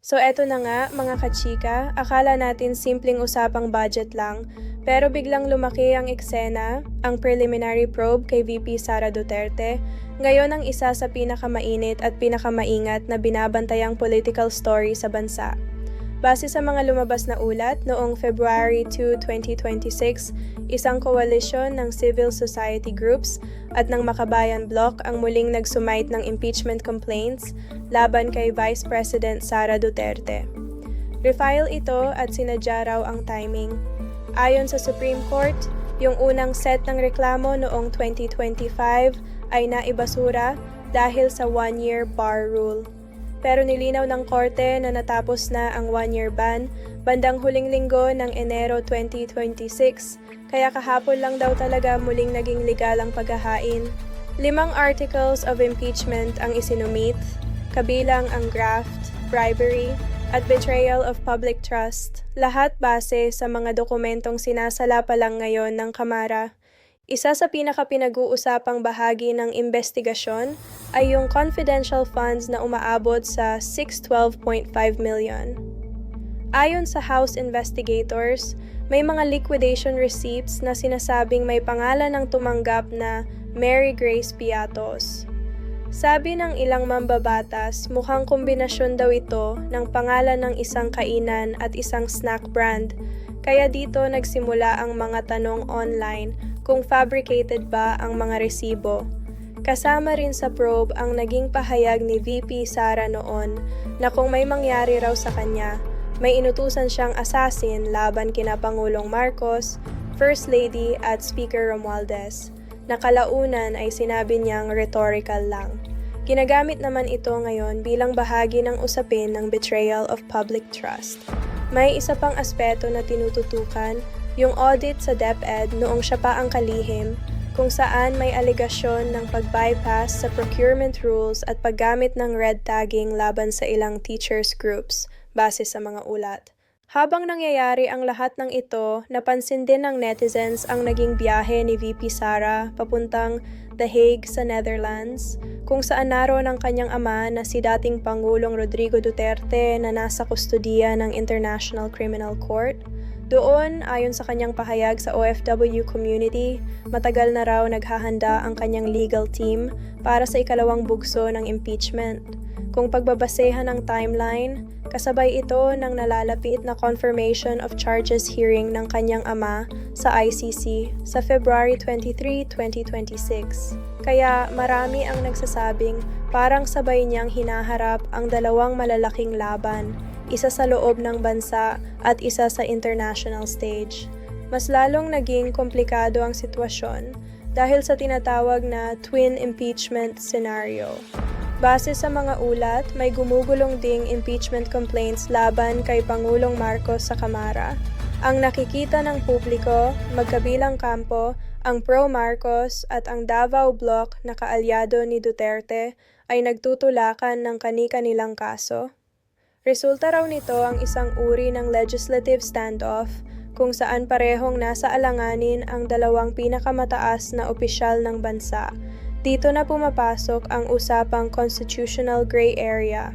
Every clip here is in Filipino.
So eto na nga mga kachika, akala natin simpleng usapang budget lang, pero biglang lumaki ang eksena, ang preliminary probe kay VP Sara Duterte, ngayon ang isa sa pinakamainit at pinakamaingat na binabantayang political story sa bansa. Base sa mga lumabas na ulat, noong February 2, 2026, isang koalisyon ng civil society groups at ng Makabayan Bloc ang muling nagsumite ng impeachment complaints laban kay Vice President Sara Duterte. Refile ito at sinadya raw ang timing. Ayon sa Supreme Court, yung unang set ng reklamo noong 2025 ay naibasura dahil sa one-year bar rule. Pero nilinaw ng korte na natapos na ang one-year ban bandang huling linggo ng Enero 2026, kaya kahapon lang daw talaga muling naging legal ang paghahain. 5 articles of impeachment ang isinumit, kabilang ang graft, bribery, at betrayal of public trust, lahat base sa mga dokumentong sinasala pa lang ngayon ng Kamara. Isa sa pinaka-pinag-uusapang bahagi ng investigasyon ay yung confidential funds na umaabot sa 612.5 million. Ayon sa House investigators, may mga liquidation receipts na sinasabing may pangalan ng tumanggap na Mary Grace Piatos. Sabi ng ilang mambabatas, mukhang kombinasyon daw ito ng pangalan ng isang kainan at isang snack brand, kaya dito nagsimula ang mga tanong online kung fabricated ba ang mga resibo. Kasama rin sa probe ang naging pahayag ni VP Sara noon na kung may mangyari raw sa kanya, may inutusan siyang assassin laban kina Pangulong Marcos, First Lady at Speaker Romualdez. Nakalaunan ay sinabi niyang rhetorical lang. Ginagamit naman ito ngayon bilang bahagi ng usapin ng betrayal of public trust. May isa pang aspeto na tinututukan, yung audit sa DepEd noong siya pa ang kalihim, kung saan may alegasyon ng pag-bypass sa procurement rules at paggamit ng red tagging laban sa ilang teachers groups, base sa mga ulat. Habang nangyayari ang lahat ng ito, napansin din ng netizens ang naging biyahe ni VP Sara papuntang The Hague sa Netherlands, kung saan naroon ang kanyang ama na si dating Pangulong Rodrigo Duterte na nasa kustudiya ng International Criminal Court. Doon, ayon sa kanyang pahayag sa OFW community, matagal na raw naghahanda ang kanyang legal team para sa ikalawang bugso ng impeachment. Kung pagbabasehan ng timeline, kasabay ito ng nalalapit na confirmation of charges hearing ng kanyang ama sa ICC sa February 23, 2026. Kaya marami ang nagsasabing parang sabay niyang hinaharap ang dalawang malalaking laban, isa sa loob ng bansa at isa sa international stage. Mas lalong naging komplikado ang sitwasyon dahil sa tinatawag na twin impeachment scenario. Base sa mga ulat, may gumugulong ding impeachment complaints laban kay Pangulong Marcos sa Kamara. Ang nakikita ng publiko, magkabilang kampo, ang pro-Marcos at ang Davao Bloc na kaalyado ni Duterte ay nagtutulakan ng kani-kanilang kaso. Resulta raw nito ang isang uri ng legislative standoff kung saan parehong nasa alanganin ang dalawang pinakamataas na opisyal ng bansa. Dito na pumapasok ang usapang constitutional gray area.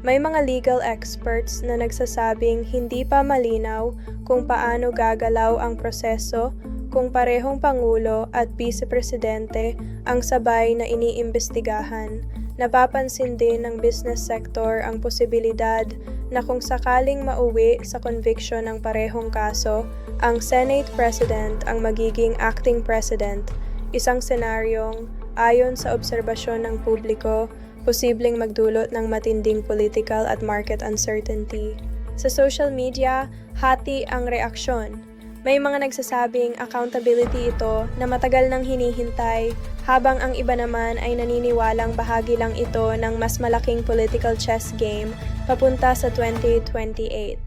May mga legal experts na nagsasabing hindi pa malinaw kung paano gagalaw ang proseso kung parehong Pangulo at Vice Presidente ang sabay na iniimbestigahan. Napapansin din ng business sector ang posibilidad na kung sakaling mauwi sa conviction ng parehong kaso, ang Senate President ang magiging acting President, isang senaryong, ayon sa obserbasyon ng publiko, posibleng magdulot ng matinding political at market uncertainty. Sa social media, hati ang reaksyon. May mga nagsasabing accountability ito na matagal nang hinihintay, habang ang iba naman ay naniniwalang bahagi lang ito ng mas malaking political chess game papunta sa 2028.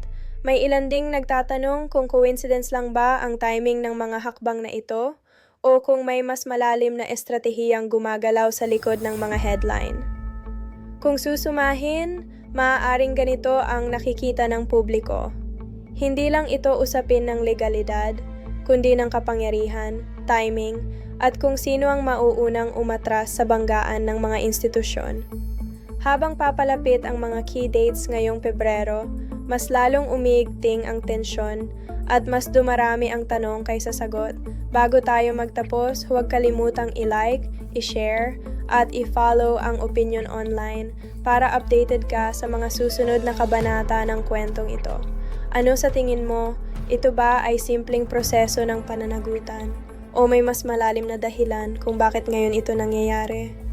May ilan ding nagtatanong kung coincidence lang ba ang timing ng mga hakbang na ito o kung may mas malalim na estratehiyang gumagalaw sa likod ng mga headline. Kung susumahin, maaaring ganito ang nakikita ng publiko. Hindi lang ito usapin ng legalidad, kundi ng kapangyarihan, timing, at kung sino ang mauunang umatras sa banggaan ng mga institusyon. Habang papalapit ang mga key dates ngayong Pebrero, mas lalong umiigting ang tensyon at mas dumarami ang tanong kaysa sagot. Bago tayo magtapos, huwag kalimutang i-like, i-share, at i-follow ang Opinion Online para updated ka sa mga susunod na kabanata ng kwentong ito. Ano sa tingin mo? Ito ba ay simpleng proseso ng pananagutan? O may mas malalim na dahilan kung bakit ngayon ito nangyayari?